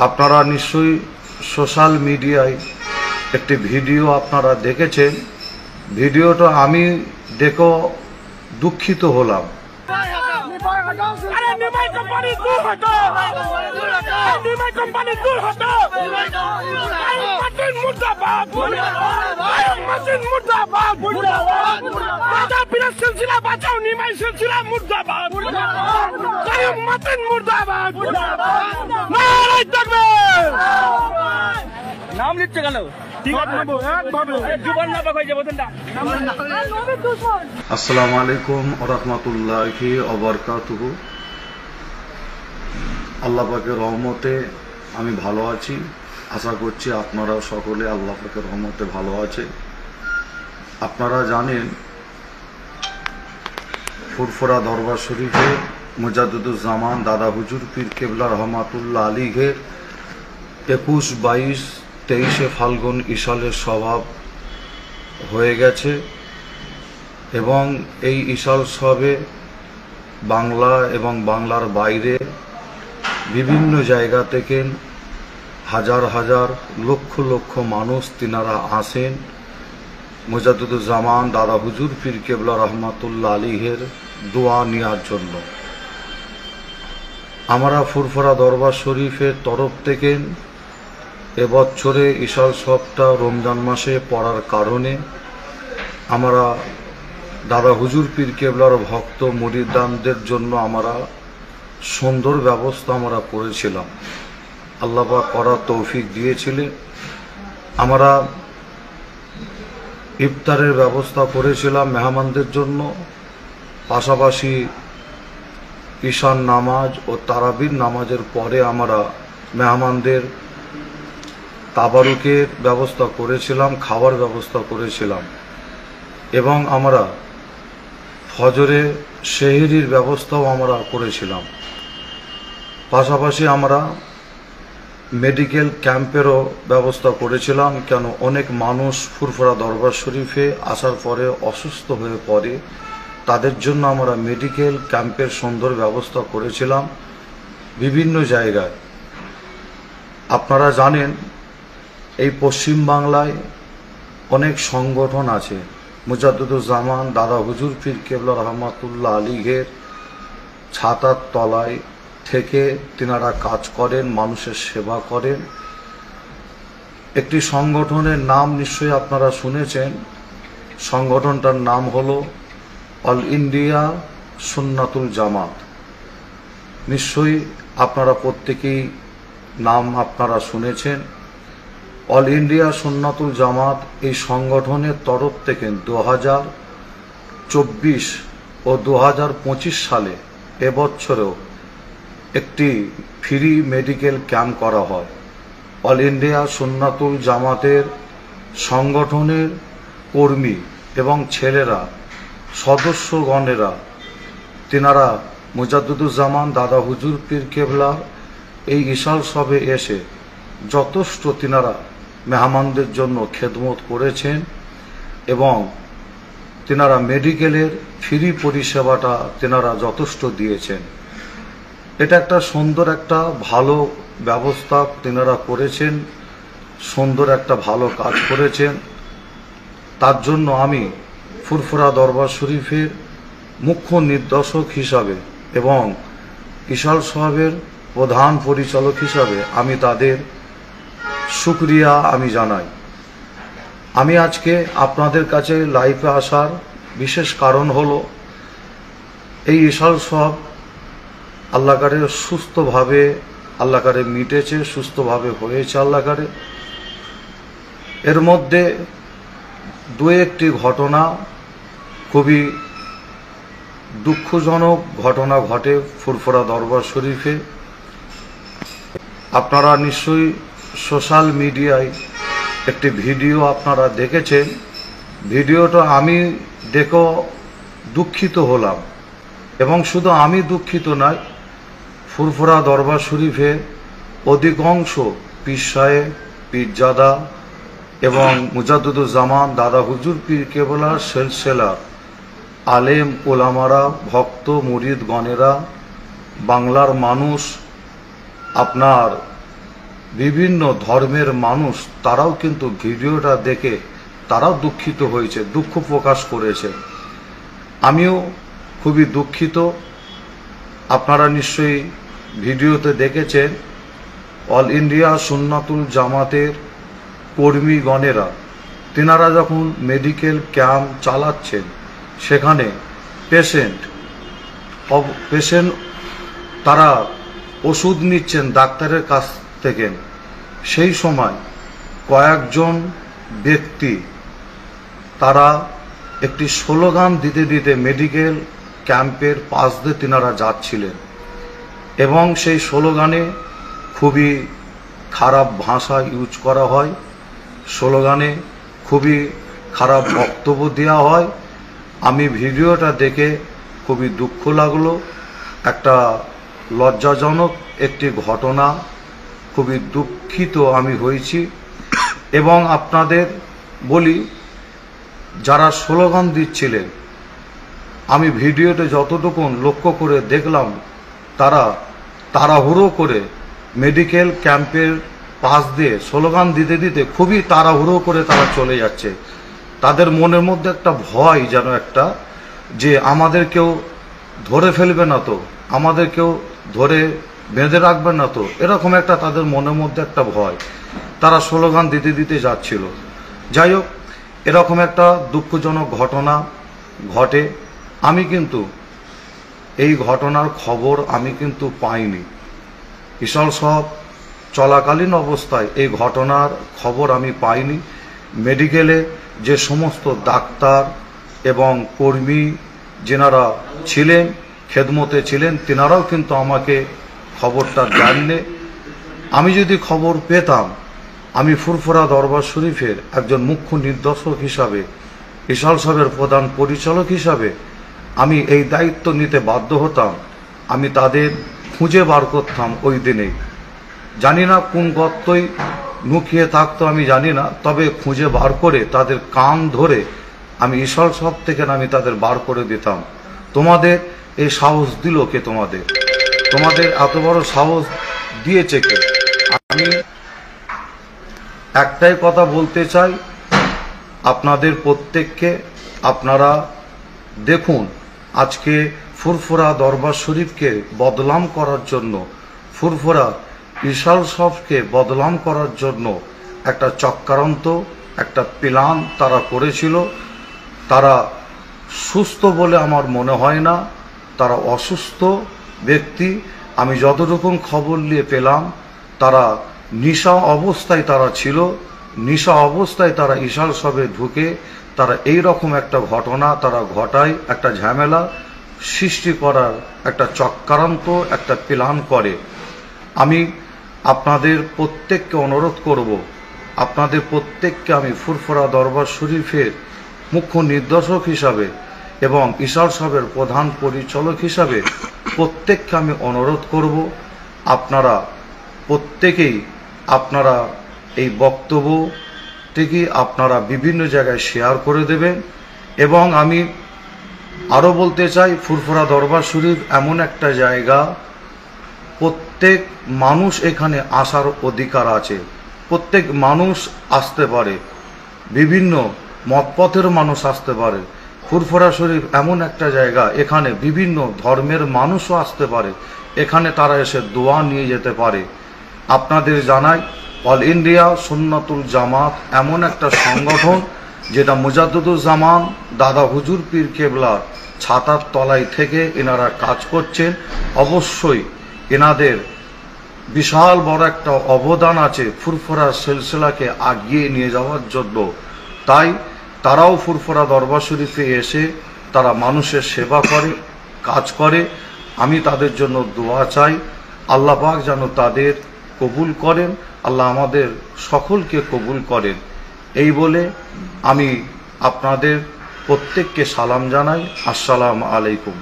আপনারা নিশ্চয়ই সোশ্যাল মিডিয়ায় একটি ভিডিও আপনারা দেখেছেন। ভিডিওটা আমি দেখে দুঃখিত হলাম। নাম লিখছে কেন? আসসালামু আলাইকুম ওয়া রাহমাতুল্লাহি ওয়া বারাকাতুহু। আল্লাহ পাকের রহমতে আমি ভালো আছি। আশা করছি আপনারা সকলে আল্লাহ পাকের রহমতে ভালো আছে। আপনারা জানেন ফুরফুরা দরবার শরীফে মুজাদ্দিদুজ্জামান দাদা হুজুর পীর কেবলা রহমাতুল্লাহ আলাইহির 21, 22, 23 ফাল্গুন ইশালের সভা হয়ে গেছে এবং এই ইশাল সবে বাংলা এবং বাংলার বাইরে বিভিন্ন জায়গা থেকে হাজার হাজার লক্ষ লক্ষ মানুষ তিনারা আসেন মুজাদ্দিদুজ্জামান দাদা হুজুর পীর কেবলা রহমাতুল্লাহ আলাইহির দোয়া নেওয়ার জন্য। আমরা ফুরফুরা দরবার শরীফের তরফ থেকে এবছরে ইশাল সবটা রমজান মাসে পড়ার কারণে আমরা দাদা হুজুর পীর কেবলার ভক্ত মুরিদানদের জন্য আমরা সুন্দর ব্যবস্থা আমরা করেছিলাম। আল্লাহ পাক করার তৌফিক দিয়েছিলেন। আমরা ইফতারের ব্যবস্থা করেছিলাম মেহমানদের জন্য। পাশাপাশি ঈশান নামাজ ও তারাবির নামাজের পরে আমরা মেহমানদের তাবারুকের ব্যবস্থা করেছিলাম, খাওয়ার ব্যবস্থা করেছিলাম এবং আমরা ফজরে সেহরির ব্যবস্থাও আমরা করেছিলাম। পাশাপাশি আমরা মেডিকেল ক্যাম্পেরও ব্যবস্থা করেছিলাম, কেন অনেক মানুষ ফুরফুরা দরবার শরীফে আসার পরে অসুস্থ হয়ে পড়ে, তাদের জন্য আমরা মেডিকেল ক্যাম্পের সুন্দর ব্যবস্থা করেছিলাম বিভিন্ন জায়গায়। আপনারা জানেন এই পশ্চিম বাংলায় অনেক সংগঠন আছে। মুজাদ্দিদুজ্জামান দাদা হুজুর পীর কেবলা রহমাতুল্লাহ আলাইহির ছাতার তলায় থেকে তিনারা কাজ করেন, মানুষের সেবা করেন। একটি সংগঠনের নাম নিশ্চয়ই আপনারা শুনেছেন। সংগঠনটার নাম হলো অল ইন্ডিয়া সুন্নাতুল জামাত। নিশ্চয়ই আপনারা প্রত্যেকেই নাম আপনারা শুনেছেন। অল ইন্ডিয়া সুন্নাতুল জামাত এই সংগঠনের তরফ থেকে 2024 ও 2025 সালে এবছরেও একটি ফ্রি মেডিকেল ক্যাম্প করা হয়। অল ইন্ডিয়া সুন্নাতুল জামাতের সংগঠনের কর্মী এবং ছেলেরা, সদস্যগণেরা তিনারা মুজাদ্দিদুজ্জামান দাদা হুজুর পীর কেবলার এই ইশাল সবে এসে যথেষ্ট তিনারা মেহমানদের জন্য খেদমত করেছেন এবং তিনারা মেডিকেলের ফ্রি পরিষেবাটা তিনারা যথেষ্ট দিয়েছেন। এটা একটা সুন্দর একটা ভালো ব্যবস্থা তিনারা করেছেন, সুন্দর একটা ভালো কাজ করেছেন। তার জন্য আমি ফুরফুরা দরবার শরীফের মুখ্য নির্দেশক হিসাবে এবং ইশাল সাহেবের প্রধান পরিচালক হিসাবে আমি তাদের শুকরিয়া আমি জানাই। আমি আজকে আপনাদের কাছে লাইভে আসার বিশেষ কারণ হলো এই ইশাল সাহেব আল্লাহ কারে সুস্থভাবে আল্লাহ কারে মিটেছে, সুস্থভাবে হয়েছে আল্লাহ কারে। এর মধ্যে দু একটি ঘটনা, খুবই দুঃখজনক ঘটনা ঘটে ফুরফুরা দরবার শরীফে। আপনারা নিশ্চয়ই সোশ্যাল মিডিয়ায় একটি ভিডিও আপনারা দেখেছেন। ভিডিওটা আমি দেখে দুঃখিত হলাম এবং শুধু আমি দুঃখিত নয়, ফুরফুরা দরবার শরীফে অধিকাংশ পীর সাহেব, পীরজাদা এবং মুজাদ্দিদুজ্জামান দাদা হুজুর পীর কেবলার সিলসিলা আলেম ওলামারা, ভক্ত মুরিদ গণেরা, বাংলার মানুষ আপনার বিভিন্ন ধর্মের মানুষ তারাও কিন্তু ভিডিওটা দেখে তারাও দুঃখিত হয়েছে, দুঃখ প্রকাশ করেছে। আমিও খুবই দুঃখিত। আপনারা নিশ্চয়ই ভিডিওতে দেখেছেন অল ইন্ডিয়া সুন্নাতুল জামাতের কর্মীগণেরা তেনারা যখন মেডিকেল ক্যাম্প চালাচ্ছেন, সেখানে পেশেন্ট তারা ওষুধ নিচ্ছেন ডাক্তারের কাছ থেকে। সেই সময় কয়েকজন ব্যক্তি তারা একটি স্লোগান দিতে দিতে মেডিকেল ক্যাম্পের পাশ দিয়ে তিনারা যাচ্ছিলেন এবং সেই স্লোগানে খুবই খারাপ ভাষা ইউজ করা হয়, স্লোগানে খুবই খারাপ বক্তব্য দেওয়া হয়। আমি ভিডিওটা দেখে খুবই দুঃখ লাগলো। একটা লজ্জাজনক একটি ঘটনা, খুবই দুঃখিত আমি হয়েছি। এবং আপনাদের বলি, যারা স্লোগান দিচ্ছিলেন, আমি ভিডিওতে যতটুকু লক্ষ্য করে দেখলাম তারা তাড়াহুড়ো করে মেডিকেল ক্যাম্পের পাশ দিয়ে স্লোগান দিতে দিতে খুবই তাড়াহুড়ো করে তারা চলে যাচ্ছে। তাদের মনের মধ্যে একটা ভয়, যেন একটা যে আমাদের কেউ ধরে ফেলবে না তো, আমাদের কেউ ধরে বেঁধে রাখবে না তো, এরকম একটা তাদের মনের মধ্যে একটা ভয়, তারা স্লোগান দিতে দিতে যাচ্ছিল। যাই হোক, এরকম একটা দুঃখজনক ঘটনা ঘটে। আমি কিন্তু এই ঘটনার খবর আমি কিন্তু পাইনি। ইশাল সব চলাকালীন অবস্থায় এই ঘটনার খবর আমি পাইনি। মেডিকেলে যে সমস্ত ডাক্তার এবং কর্মী যেনারা ছিলেন, খেদমতে ছিলেন, তেনারাও কিন্তু আমাকে খবরটা জানলে। আমি যদি খবর পেতাম, আমি ফুরফুরা দরবার শরীফের একজন মুখ্য নির্দেশক হিসাবে, ইশাল সাহেবের প্রধান পরিচালক হিসাবে আমি এই দায়িত্ব নিতে বাধ্য হতাম। আমি তাদের খুঁজে বার করতাম ওই দিনেই। জানি না কোন গর্তই লুকিয়ে থাকতো, আমি জানি না, তবে খুঁজে বার করে তাদের কান ধরে আমি ইশাল সাহেব থেকে আমি তাদের বার করে দিতাম। তোমাদের এই সাহস দিল কে? তোমাদের এত বড় সাহস দিয়েছে কে? আমি একটাই কথা বলতে চাই আপনাদের প্রত্যেককে, আপনারা দেখুন, আজকে ফুরফুরা দরবার শরীফকে বদনাম করার জন্য, ফুরফুরা ইশাল সাহেবকে বদনাম করার জন্য একটা চক্রান্ত, একটা প্ল্যান তারা করেছিল। তারা সুস্থ বলে আমার মনে হয় না, তারা অসুস্থ ব্যক্তি। আমি যতটুকু খবর নিয়ে পেলাম, তারা নিশা অবস্থায় তারা ছিল। নিশা অবস্থায় তারা ইশাল সাহেবে ঢুকে তারা এই রকম একটা ঘটনা তারা ঘটায়, একটা ঝামেলা সৃষ্টি করার একটা চক্রান্ত, একটা প্ল্যান করে। আমি আপনাদের প্রত্যেককে অনুরোধ করব, আপনাদের প্রত্যেককে আমি ফুরফুরা দরবার শরীফের মুখ্য নির্দেশক হিসাবে এবং ইশাল সাহেবের প্রধান পরিচালক হিসাবে প্রত্যেককে আমি অনুরোধ করব, আপনারা প্রত্যেকেই আপনারা এই বক্তব্যটিকে আপনারা বিভিন্ন জায়গায় শেয়ার করে দেবেন। এবং আমি আরও বলতে চাই, ফুরফুরা দরবার শরীফ এমন একটা জায়গা, প্রত্যেক মানুষ এখানে আসার অধিকার আছে, প্রত্যেক মানুষ আসতে পারে, বিভিন্ন মতপথের মানুষ আসতে পারে। ফুরফুরা শরীফ এমন একটা জায়গা, এখানে বিভিন্ন ধর্মের মানুষও আসতে পারে, এখানে তারা এসে দোয়া নিয়ে যেতে পারে। আপনাদের জানাই, অল ইন্ডিয়া সুন্নাতুল জামাত এমন একটা সংগঠন যেটা মুজাদ্দিদুজ্জামান দাদা হুজুর পীর কেবলার ছাতার তলায় থেকে এনারা কাজ করছেন। অবশ্যই এনাদের বিশাল বড় একটা অবদান আছে ফুরফুরা সিলসিলাকে আগিয়ে নিয়ে যাওয়ার জন্য। তাই তারাও ফুরফুরা দরবার শরীফে এসে তারা মানুষের সেবা করে, কাজ করে। আমি তাদের জন্য দোয়া চাই, আল্লাহ পাক যেন তাদের কবুল করেন, আল্লাহ আমাদের সকলকে কবুল করেন। এই বলে আমি আপনাদের প্রত্যেককে সালাম জানাই। আসসালামু আলাইকুম।